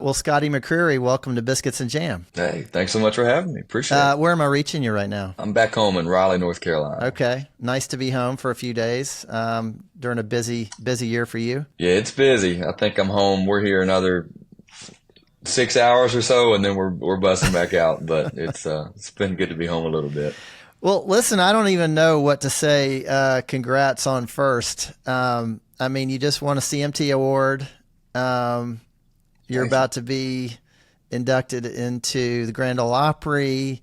Well, Scotty McCreery, welcome to Biscuits and Jam. Hey, thanks so much for having me. Appreciate it. Where am I reaching you right now? I'm back home in Raleigh, North Carolina. Okay, nice to be home for a few days during a busy year for you. Yeah, it's busy. I think I'm home. We're here another 6 hours or so, and then we're busting back out. But it's been good to be home a little bit. Well, listen, I don't even know what to say. Congrats on first. I mean, you just won a CMT award. You're Thanks. about to be inducted into the Grand Ole Opry.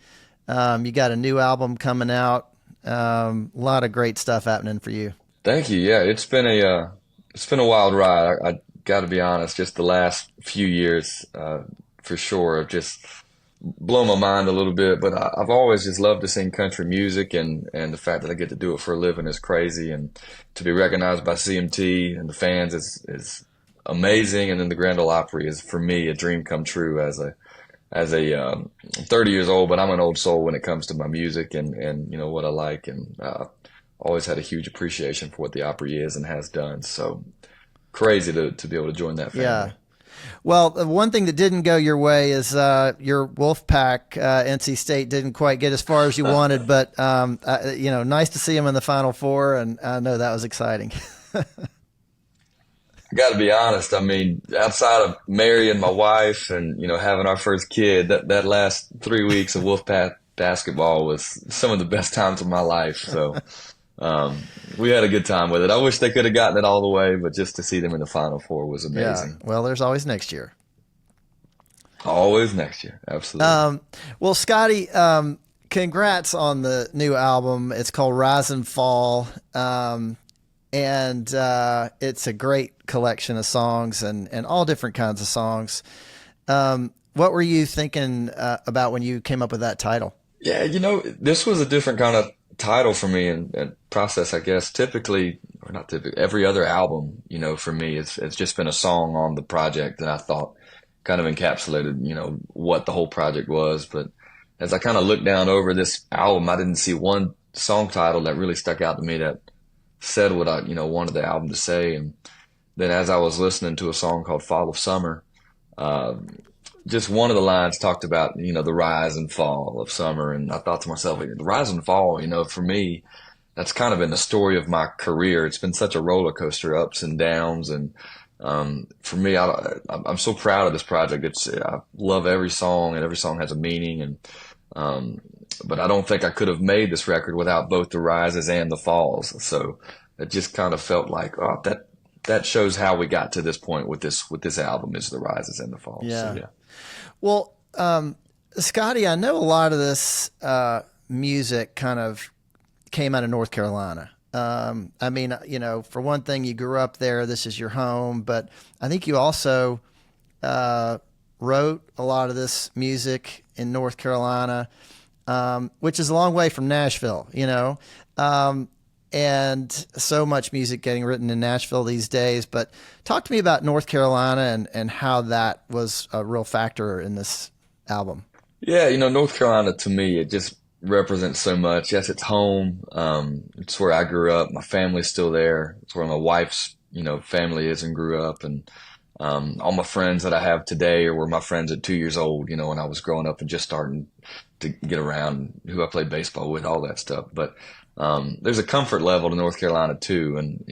You got a new album coming out. A lot of great stuff happening for you. Thank you. Yeah, it's been a wild ride. I got to be honest. Just the last few years, for sure, have just blown my mind a little bit. But I've always just loved to sing country music, and the fact that I get to do it for a living is crazy. And to be recognized by CMT and the fans is amazing. And then the Grand Ole Opry is for me a dream come true as a 30 years old, but I'm an old soul when it comes to my music and you know what I like, and always had a huge appreciation for what the Opry is and has done. So crazy to be able to join that Yeah. family. Well, the one thing that didn't go your way is your Wolfpack NC State didn't quite get as far as you wanted, but nice to see them in the Final Four, and I know that was exciting. I got to be honest. I mean, outside of marrying my wife and having our first kid, that last 3 weeks of Wolfpack basketball was some of the best times of my life. So we had a good time with it. I wish they could have gotten it all the way, but just to see them in the Final Four was Yeah. amazing. Well, there's always next year. Always next year, absolutely. Well, Scotty, congrats on the new album. It's called Rise and Fall. And it's a great collection of songs and all different kinds of songs. What were you thinking about when you came up with that title? Yeah, this was a different kind of title for me and process, I guess. Typically, or not typically, every other album, for me, it's just been a song on the project that I thought kind of encapsulated, what the whole project was. But as I kind of looked down over this album, I didn't see one song title that really stuck out to me that said what I, wanted the album to say. And then as I was listening to a song called Fall of Summer, uh, just one of the lines talked about, the rise and fall of summer. And I thought to myself, like, the rise and fall, for me, that's kind of been the story of my career. It's been such a roller coaster, ups and downs. And for me, I'm so proud of this project. I love every song, and every song has a meaning. And but I don't think I could have made this record without both the rises and the falls. So it just kind of felt like, oh, that shows how we got to this point with this album, is the rises and the falls. So Yeah. yeah. Well, Scotty, I know a lot of this music kind of came out of North Carolina. I mean, for one thing, you grew up there. This is your home, but I think you also wrote a lot of this music in North Carolina, which is a long way from Nashville, and so much music getting written in Nashville these days. But talk to me about North Carolina and how that was a real factor in this album. Yeah, North Carolina to me, it just represents so much. Yes, it's home. It's where I grew up. My family's still there. It's where my wife's, family is and grew up. And all my friends that I have today are where my friends at 2 years old, when I was growing up and just starting to get around, who I played baseball with, all that stuff. But there's a comfort level to North Carolina too. And,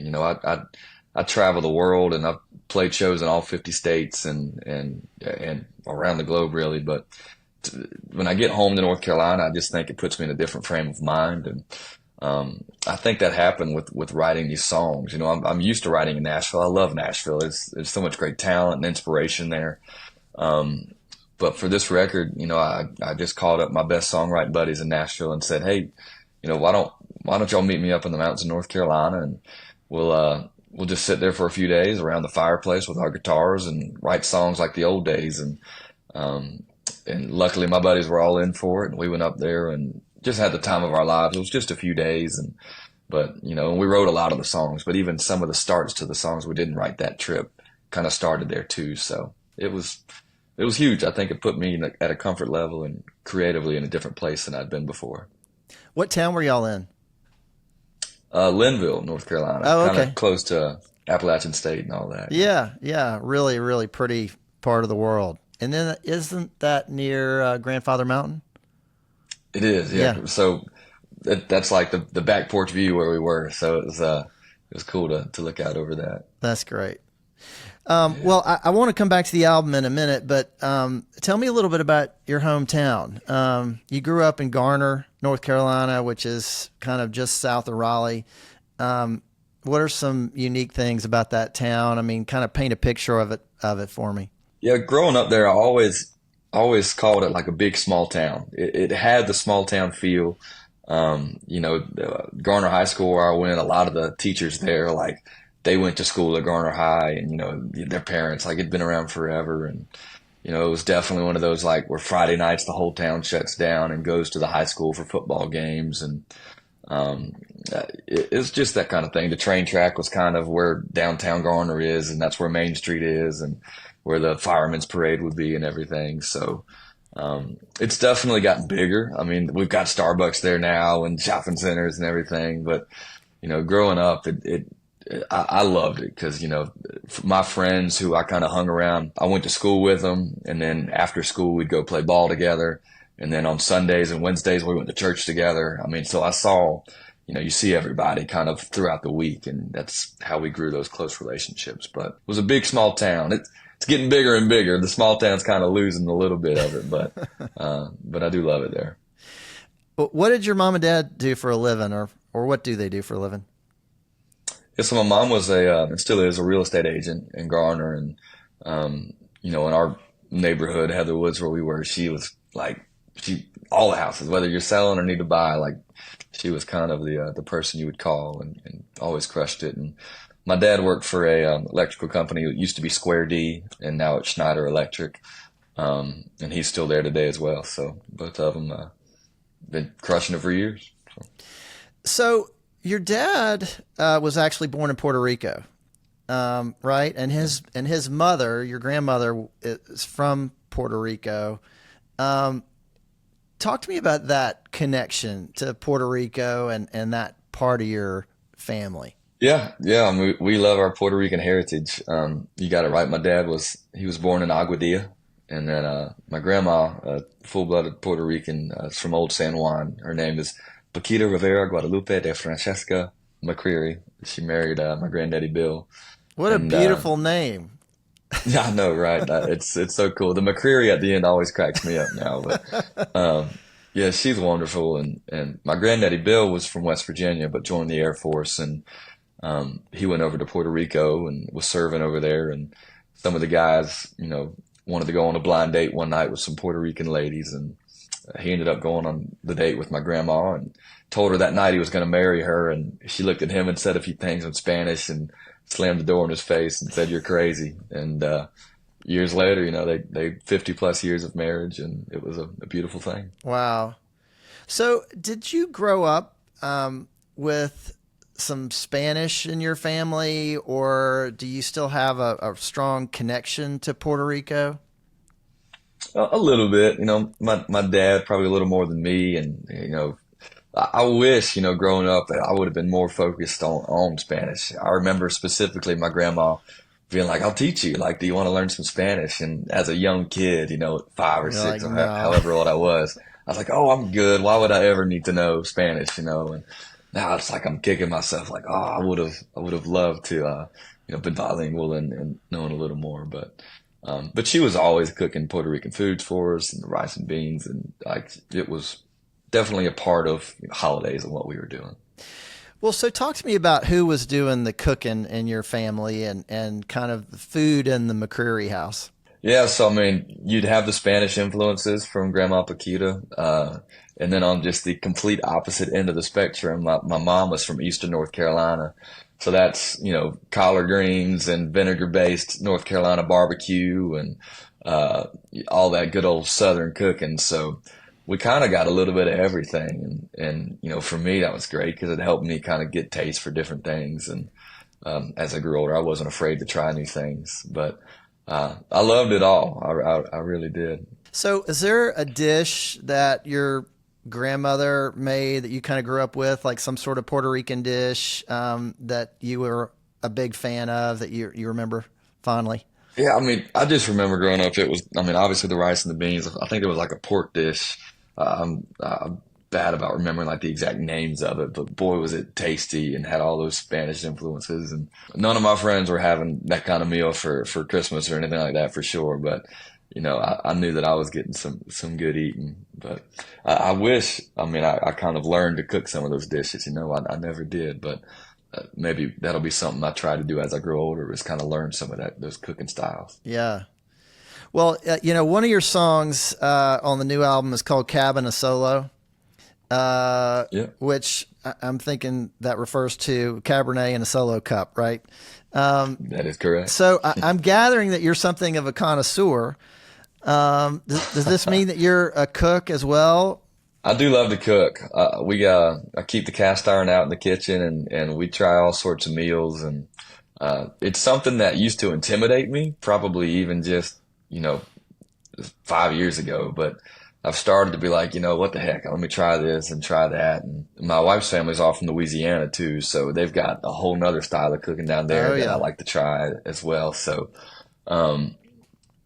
I travel the world, and I've played shows in all 50 states and around the globe really. But when I get home to North Carolina, I just think it puts me in a different frame of mind. And I think that happened with writing these songs. I'm used to writing in Nashville. I love Nashville. There's so much great talent and inspiration there. But for this record, I just called up my best songwriting buddies in Nashville and said, hey, why don't y'all meet me up in the mountains of North Carolina, and we'll just sit there for a few days around the fireplace with our guitars and write songs like the old days. And luckily my buddies were all in for it, and we went up there and just had the time of our lives. It was just a few days, but and we wrote a lot of the songs, but even some of the starts to the songs we didn't write that trip kind of started there too. So it was huge. I think it put me at a comfort level and creatively in a different place than I'd been before. What town were y'all in? Linville, North Carolina, Oh, kind okay. of close to Appalachian State and all that. Yeah, yeah, really, really part of the world. And then isn't that near Grandfather Mountain? It is, Yeah, yeah. So that's like the back porch view where we were. So it was cool to look out over that. that's great. Yeah. Well, I want to come back to the album in a minute, but tell me a little bit about your hometown. You grew up in Garner, North Carolina, which is kind of just south of Raleigh. What are some unique things about that town? I mean, kind of paint a picture of it for me. Yeah, growing up there, I always called it like a big small town. It had the small town feel. Garner High School where I went, a lot of the teachers there, like they went to school at Garner High, and their parents like had been around forever, and it was definitely one of those like where Friday nights the whole town shuts down and goes to the high school for football games, and um, it's just that kind of thing. The train track was kind of where downtown Garner is, and that's where Main Street is, and where the firemen's parade would be and everything. So it's definitely gotten bigger. I mean, we've got Starbucks there now and shopping centers and everything. But growing up, I loved it because my friends who I kind of hung around, I went to school with them, and then after school we'd go play ball together, and then on Sundays and Wednesdays we went to church together. I mean, so I saw, you see everybody kind of throughout the week, and that's how we grew those close relationships. But it was a big small town. It's getting bigger and bigger. The small town's kind of losing a little bit of it, but I do love it there. What did your mom and dad do for a living, or what do they do for a living? Yeah, so my mom was and still is a real estate agent in Garner, and in our neighborhood, Heather Woods, where we were, she was like all the houses, whether you're selling or need to buy, like she was kind of the person you would call, and always crushed it. And my dad worked for a electrical company. It used to be Square D, and now it's Schneider Electric, and he's still there today as well. So both of them been crushing it for years. So your dad was actually born in Puerto Rico, right? And his mother, your grandmother, is from Puerto Rico. Talk to me about that connection to Puerto Rico and that part of your family. Yeah. I mean, we love our Puerto Rican heritage. You got it right. My dad he was born in Aguadilla, and then my grandma, full-blooded Puerto Rican, is from Old San Juan. Her name is Paquita Rivera Guadalupe de Francesca McCreery. She married my granddaddy Bill, What a and beautiful name. yeah, I know, right? It's so cool. The McCreery at the end always cracks me up now, but yeah, she's wonderful. And my granddaddy Bill was from West Virginia, but joined the Air Force, and he went over to Puerto Rico and was serving over there. And some of the guys, wanted to go on a blind date one night with some Puerto Rican ladies, and he ended up going on the date with my grandma and told her that night he was going to marry her. And she looked at him and said a few things in Spanish and slammed the door in his face and said, "You're crazy." And years later, they 50 plus years of marriage, and it was a beautiful thing. Wow. So did you grow up with some Spanish in your family, or do you still have a strong connection to Puerto Rico? A little bit, my dad probably a little more than me, and I wish, growing up, that I would have been more focused on Spanish. I remember specifically my grandma being like, "I'll teach you. Like, do you want to learn some Spanish?" And as a young kid, 5 or 6 You're or like, no. however old I was like, "Oh, I'm good. Why would I ever need to know Spanish?" And now it's like I'm kicking myself, like, "Oh, I would have loved to, been bilingual and known a little more." But she was always cooking Puerto Rican foods for us, and the rice and beans, and like it was definitely a part of holidays and what we were doing. Well, so talk to me about who was doing the cooking in your family and kind of the food in the McCreery house. Yeah, so I mean, you'd have the Spanish influences from Grandma Paquita, and then on just the complete opposite end of the spectrum, my mom was from Eastern North Carolina. So that's, collard greens and vinegar-based North Carolina barbecue and all that good old Southern cooking. So we kind of got a little bit of everything. And for me, that was great because it helped me kind of get taste for different things. And as I grew older, I wasn't afraid to try new things. But I loved it all. I really did. So is there a dish that your grandmother made that you kind of grew up with, like some sort of Puerto Rican dish that you were a big fan of that you remember fondly? Yeah, I mean, I just remember growing up, it was, I mean, obviously the rice and the beans. I think it was like a pork dish. I'm bad about remembering like the exact names of it, but boy, was it tasty and had all those Spanish influences. And none of my friends were having that kind of meal for Christmas or anything like that for sure. But, I knew that I was getting some good eating. But I wish, I mean, I kind of learned to cook some of those dishes, I never did, but maybe that'll be something I try to do as I grow older is kind of learn some of those cooking styles. Yeah. Well, one of your songs on the new album is called Cabin a Solo, Yeah, which I'm thinking that refers to Cabernet in a solo cup, right? that is correct. So I'm gathering that you're something of a connoisseur. Does this mean that you're a cook as well? I do love to cook. I keep the cast iron out in the kitchen and we try all sorts of meals and it's something that used to intimidate me, probably even just, 5 years ago, but I've started to be like, what the heck? Let me try this and try that. And my wife's family's all from Louisiana too, so they've got a whole nother style of cooking down Oh there that I yeah. like to try as well. So, um,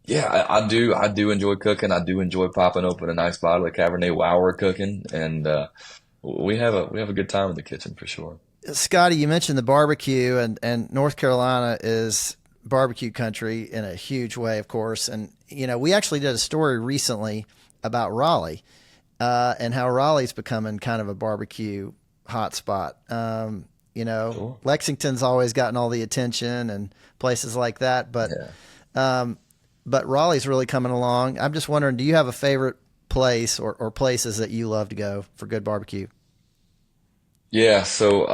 yeah, I do enjoy cooking. I do enjoy popping open a nice bottle of Cabernet while we're cooking, and we have a good time in the kitchen for sure. Scotty, you mentioned the barbecue, and North Carolina is barbecue country in a huge way, of course. And we actually did a story recently about Raleigh, and how Raleigh's becoming kind of a barbecue hotspot. Cool. Lexington's always gotten all the attention and places like that, Yeah. um, but Raleigh's really coming along. I'm just wondering, do you have a favorite place or places that you love to go for good barbecue? Yeah, so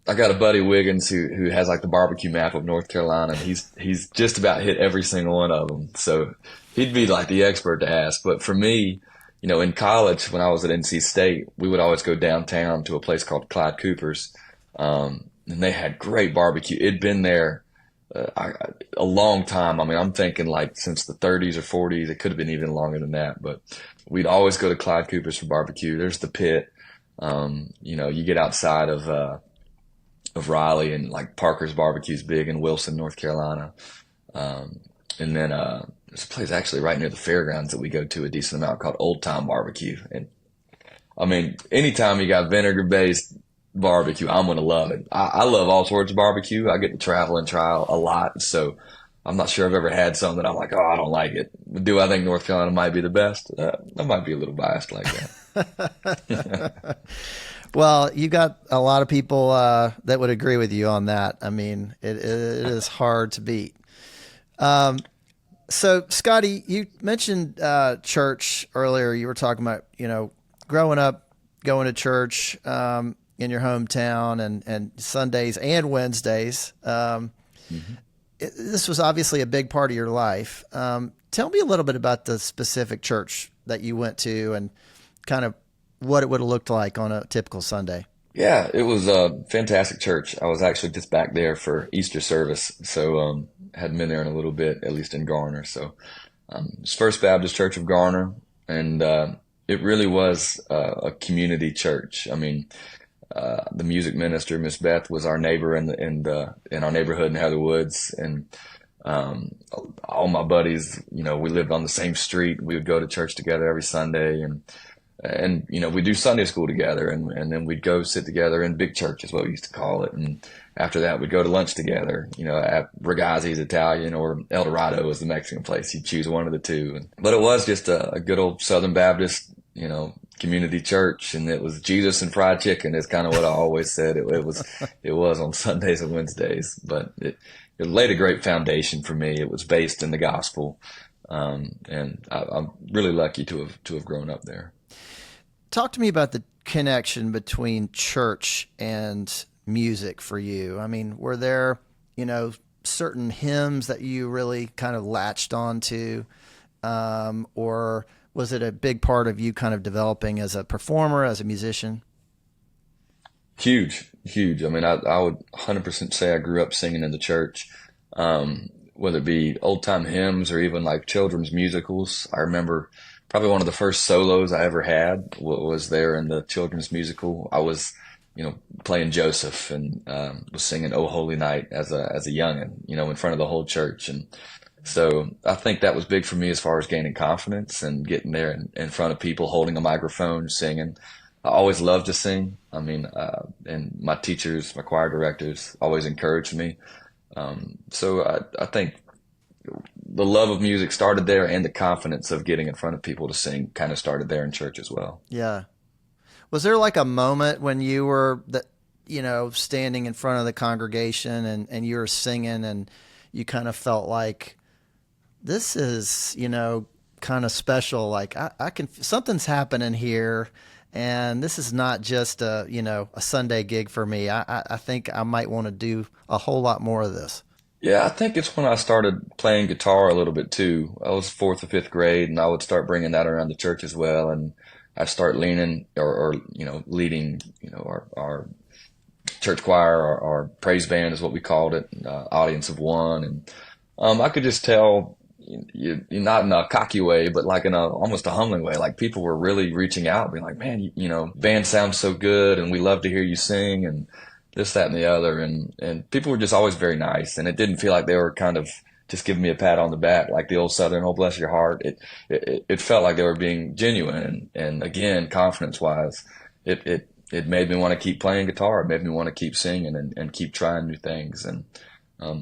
I got a buddy Wiggins who has like the barbecue map of North Carolina, and he's just about hit every single one of them. So he'd be like the expert to ask. But for me, in college when I was at NC State, we would always go downtown to a place called Clyde Cooper's, and they had great barbecue. It'd been there a long time. I mean, I'm thinking like since the 30s or 40s. It could have been even longer than that, but we'd always go to Clyde Cooper's for barbecue. There's the pit. You get outside of Raleigh and like Parker's Barbecue's big in Wilson, North Carolina. And then there's a place actually right near the fairgrounds that we go to a decent amount called Old Time Barbecue. And I mean, anytime you got vinegar based barbecue, I'm gonna love it. I love all sorts of barbecue. I get to travel and try a lot, so I'm not sure I've ever had something that I'm like, oh, I don't like it. Do I think North Carolina might be the best? I might be a little biased like that. Well, you got a lot of people that would agree with you on that. I mean, it is hard to beat. Um, so, Scotty, you mentioned church earlier. You were talking about, growing up, going to church in your hometown and Sundays and Wednesdays. Mhm. This was obviously a big part of your life. Tell me a little bit about the specific church that you went to and kind of what it would have looked like on a typical Sunday. Yeah, it was a fantastic church. I was actually just back there for Easter service, so hadn't been there in a little bit, at least in Garner. So it's First Baptist Church of Garner, and it really was a community church. I mean, the music minister, Miss Beth, was our neighbor in our neighborhood in Heather Woods, and all my buddies, we lived on the same street. We would go to church together every Sunday, and we do Sunday school together, and then we'd go sit together in big church is what we used to call it, and after that we'd go to lunch together, at Ragazzi's Italian or El Dorado was the Mexican place. You choose one of the two, but it was just a good old Southern Baptist, community church, and it was Jesus and fried chicken is kind of what I always said it was on Sundays and Wednesdays, but it laid a great foundation for me. It was based in the gospel, and I'm really lucky to have grown up there. Talk to me about the connection between church and music for you. I mean, were there, certain hymns that you really kind of latched onto, or was it a big part of you kind of developing as a performer, as a musician? Huge, huge. I mean, I would 100% say I grew up singing in the church, whether it be old time hymns or even like children's musicals. I remember probably one of the first solos I ever had was there in the children's musical. I was, playing Joseph and was singing "Oh Holy Night" as a youngin, in front of the whole church, and So I think that was big for me as far as gaining confidence and getting there in front of people, holding a microphone, singing. I always loved to sing. I mean, and my teachers, my choir directors always encouraged me. So I think the love of music started there, and the confidence of getting in front of people to sing kind of started there in church as well. Yeah. Was there like a moment when you were standing in front of the congregation and you were singing and you kind of felt like this is, kind of special. Like I can, something's happening here, and this is not just a Sunday gig for me. I think I might want to do a whole lot more of this. Yeah, I think it's when I started playing guitar a little bit too. I was fourth or fifth grade, and I would start bringing that around the church as well. And I'd start leaning or leading, our church choir, our praise band is what we called it, audience of one. And I could just tell, not in a cocky way, but like in a almost a humbling way. Like people were really reaching out, being like, "Man, band sounds so good, and we love to hear you sing," and this, that, and the other. And people were just always very nice, and it didn't feel like they were kind of just giving me a pat on the back, like the old Southern, "Oh, bless your heart." It felt like they were being genuine, and again, confidence wise, it made me want to keep playing guitar. It made me want to keep singing and keep trying new things. And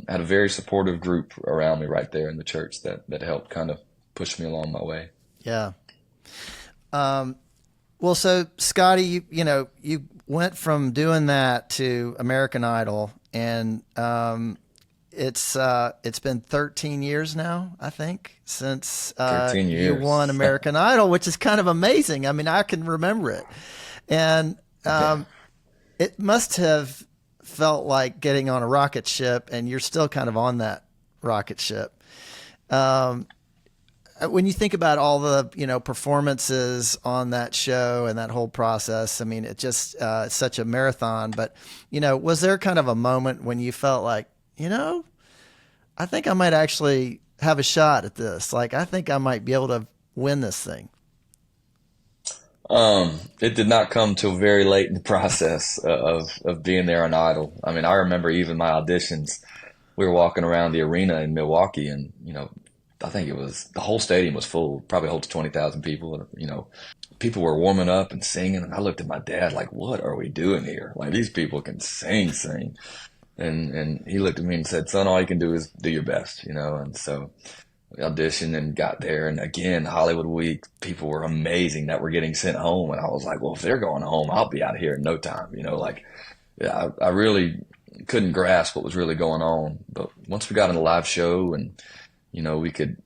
had a very supportive group around me right there in the church that helped kind of push me along my way. Yeah. Well, so Scotty, you went from doing that to American Idol, and it's been 13 years now, I think, since 13 you years. won American Idol, which is kind of amazing. I mean, I can remember it, and it must have felt like getting on a rocket ship, and you're still kind of on that rocket ship. When you think about all the performances on that show and that whole process, I mean, it just it's such a marathon. But was there kind of a moment when you felt like, I think I might actually have a shot at this. Like, I think I might be able to win this thing. It did not come till very late in the process of being there on Idol. I mean, I remember even my auditions. We were walking around the arena in Milwaukee, and I think it was the whole stadium was full, probably holds 20,000 people. And, people were warming up and singing, and I looked at my dad like, "What are we doing here? Like, these people can sing." And he looked at me and said, "Son, all you can do is do your best," And so we auditioned and got there. And again, Hollywood Week, people were amazing that were getting sent home. And I was like, well, if they're going home, I'll be out of here in no time. Yeah, I really couldn't grasp what was really going on. But once we got on the live show and, we could,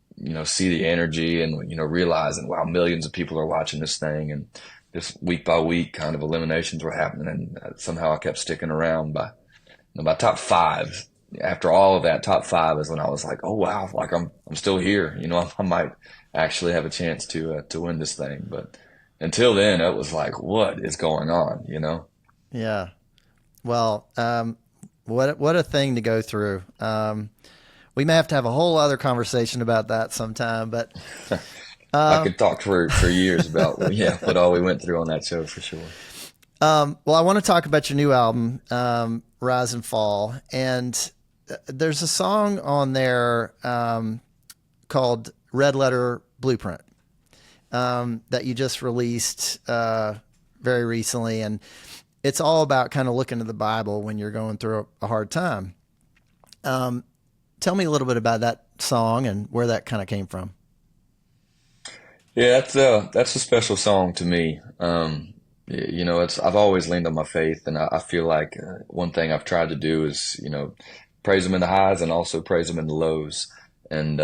see the energy and, realizing, wow, millions of people are watching this thing. And just week by week kind of eliminations were happening. And somehow I kept sticking around by top five. After all of that, top five is when I was like, oh wow, like I'm still here. I might actually have a chance to win this thing. But until then, it was like, what is going on? Yeah. Well, what a thing to go through. We may have to have a whole other conversation about that sometime, but I could talk for years about what all we went through on that show for sure. Well, I want to talk about your new album, Rise and Fall, and there's a song on there called Red Letter Blueprint that you just released very recently, and it's all about kind of looking to the Bible when you're going through a hard time. Tell me a little bit about that song and where that kind of came from. Yeah, that's a special song to me. I've always leaned on my faith, and I feel like one thing I've tried to do is, praise him in the highs and also praise him in the lows. And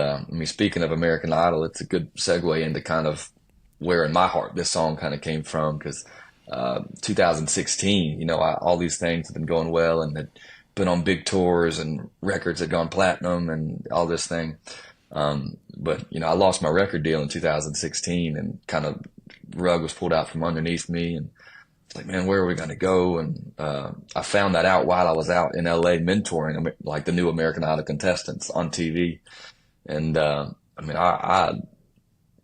speaking of American Idol, it's a good segue into kind of where in my heart this song kind of came from, because 2016, all these things have been going well and had been on big tours and records had gone platinum and all this thing. But I lost my record deal in 2016, and kind of rug was pulled out from underneath me, and it's like, man, where are we going to go? And I found that out while I was out in LA mentoring like the new American Idol contestants on TV. And I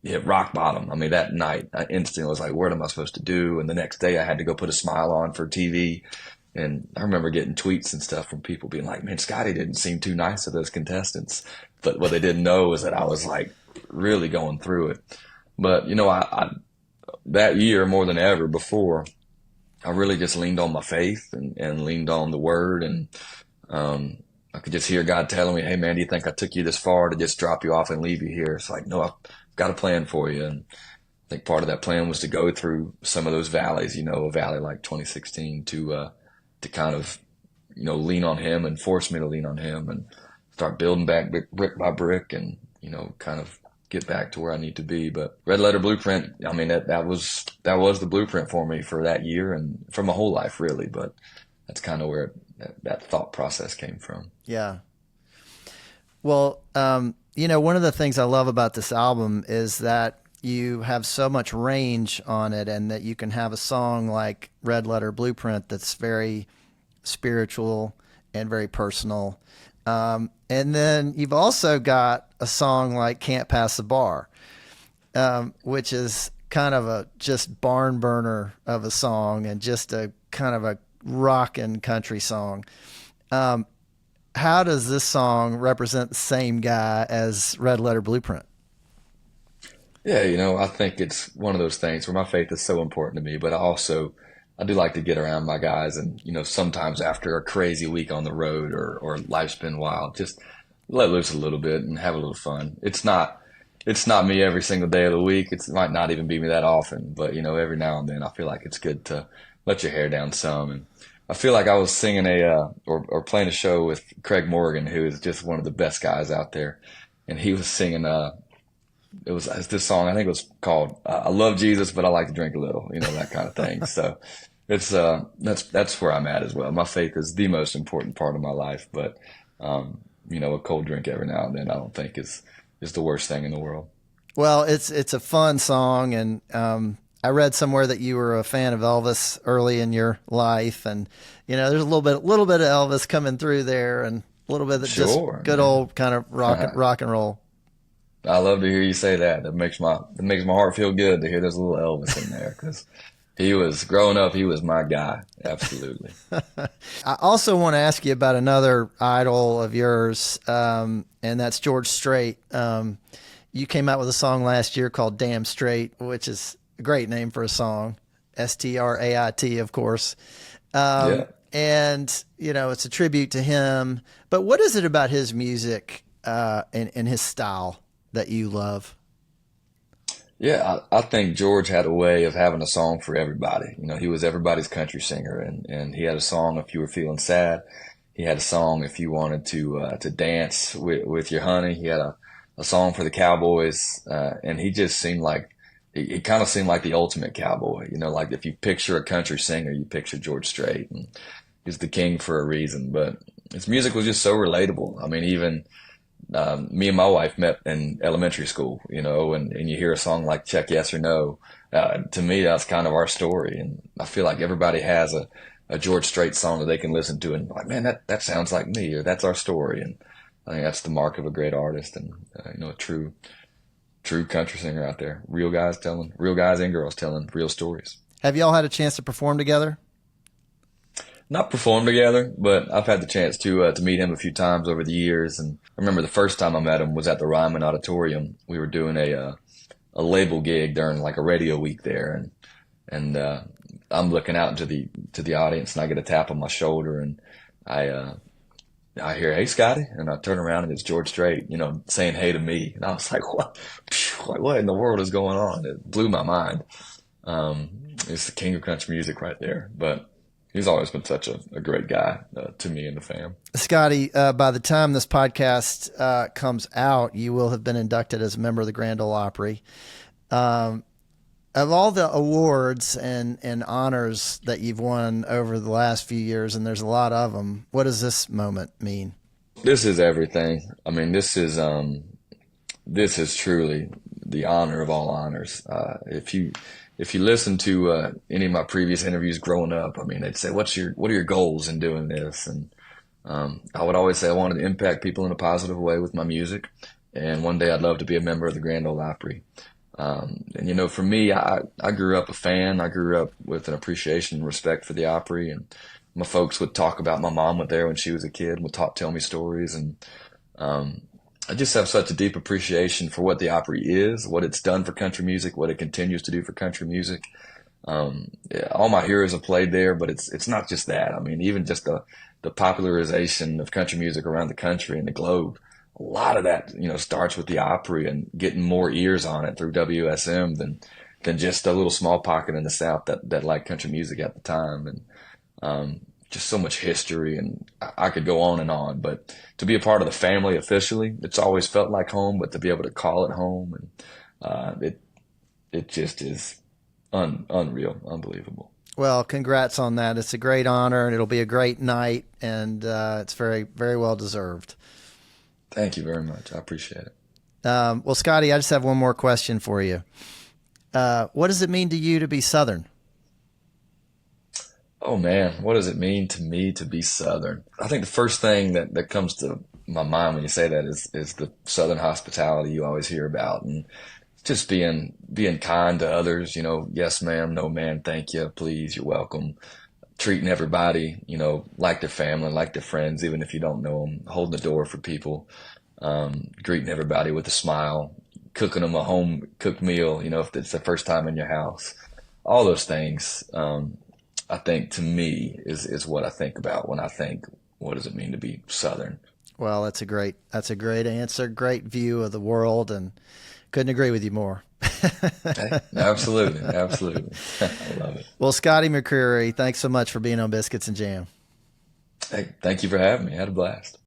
hit rock bottom. I mean, that night I instantly was like, what am I supposed to do? And the next day I had to go put a smile on for TV. And I remember getting tweets and stuff from people being like, man, Scotty didn't seem too nice to those contestants. but what they didn't know is that I was like really going through it. But I that year more than ever before, I really just leaned on my faith and leaned on the word. And I could just hear God telling me, "Hey man, do you think I took you this far to just drop you off and leave you here?" It's like, no, I've got a plan for you. And I think part of that plan was to go through some of those valleys, a valley like 2016 to kind of, lean on him and force me to lean on him and start building back brick by brick and, kind of get back to where I need to be. But Red Letter Blueprint, I mean, that was the blueprint for me for that year and for my whole life, really. But that's kind of where that thought process came from. Yeah. Well, one of the things I love about this album is that you have so much range on it, and that you can have a song like Red Letter Blueprint that's very spiritual and very personal. And then you've also got a song like Can't Pass the Bar, which is kind of a just barn burner of a song and just a kind of a rockin' country song. How does this song represent the same guy as Red Letter Blueprint? Yeah, I think it's one of those things where my faith is so important to me, but I do like to get around my guys and, sometimes after a crazy week on the road or life's been wild, just let loose a little bit and have a little fun. It's not me every single day of the week. It might not even be me that often, but, every now and then I feel like it's good to let your hair down some. And I feel like I was singing or playing a show with Craig Morgan, who is just one of the best guys out there. And he was singing, it was this song, I think it was called "I Love Jesus, but I Like to Drink a Little," that kind of thing. So it's that's where I'm at as well. My faith is the most important part of my life, but a cold drink every now and then I don't think is the worst thing in the world. Well, it's a fun song, and I read somewhere that you were a fan of Elvis early in your life, and there's a little bit of Elvis coming through there, and a little bit of just good old kind of rock and roll. I love to hear you say that. That makes my heart feel good to hear there's a little Elvis in there, because growing up, he was my guy. Absolutely. I also want to ask you about another idol of yours, and that's George Strait. You came out with a song last year called "Damn Straight," which is a great name for a song. Strait, of course. Yeah. And, it's a tribute to him. But what is it about his music and his style that you love? Yeah, I think George had a way of having a song for everybody. He was everybody's country singer, and he had a song if you were feeling sad. He had a song if you wanted to dance with your honey. He had a song for the cowboys, and he just seemed like he kind of seemed like the ultimate cowboy. Like if you picture a country singer, you picture George Strait, and he's the king for a reason. But his music was just so relatable. I mean, even me and my wife met in elementary school, and you hear a song like "Check Yes or No." To me, that's kind of our story. And I feel like everybody has a George Strait song that they can listen to and like, man, that sounds like me, or that's our story. And I think that's the mark of a great artist and, a true country singer out there. Real guys and girls telling real stories. Have y'all had a chance to perform together? Not perform together, but I've had the chance to meet him a few times over the years. And I remember the first time I met him was at the Ryman Auditorium. We were doing a label gig during like a radio week there, and I'm looking out into the audience, and I get a tap on my shoulder, and I hear, "Hey, Scotty," and I turn around and it's George Strait, saying hey to me, and I was like, what in the world is going on? It blew my mind. It's the king of country music right there, but he's always been such a great guy to me and the fam. Scotty, by the time this podcast comes out, you will have been inducted as a member of the Grand Ole Opry. Of all the awards and honors that you've won over the last few years, and there's a lot of them, what does this moment mean? This is everything. I mean, this is truly the honor of all honors. If you listen to any of my previous interviews growing up, I mean, they'd say, what are your goals in doing this? And I would always say I wanted to impact people in a positive way with my music, and one day I'd love to be a member of the Grand Ole Opry. And for me, I grew up a fan. I grew up with an appreciation and respect for the Opry, and my folks would talk about my mom went there when she was a kid and would tell me stories. And I just have such a deep appreciation for what the Opry is, what it's done for country music, what it continues to do for country music. Yeah, all my heroes have played there, but it's not just that. I mean, even just the popularization of country music around the country and the globe. A lot of that, starts with the Opry and getting more ears on it through WSM than just a little small pocket in the South that liked country music at the time. And just so much history, and I could go on, but to be a part of the family officially, it's always felt like home, but to be able to call it home, and it just is unreal, unbelievable. Well, congrats on that. It's a great honor, and it'll be a great night, and it's very, very well deserved. Thank you very much. I appreciate it. Well, Scotty, I just have one more question for you. What does it mean to you to be Southern? Oh man, what does it mean to me to be Southern? I think the first thing that comes to my mind when you say that is the Southern hospitality you always hear about, and just being kind to others. Yes ma'am, no ma'am, thank you, please, you're welcome. Treating everybody, like their family, like their friends, even if you don't know them. Holding the door for people, greeting everybody with a smile, cooking them a home cooked meal. If it's the first time in your house, all those things. I think to me is what I think about when I think, what does it mean to be Southern? Well, that's a great answer. Great view of the world, and couldn't agree with you more. Hey, absolutely. Absolutely. I love it. Well, Scotty McCreery, thanks so much for being on Biscuits and Jam. Hey, thank you for having me. I had a blast.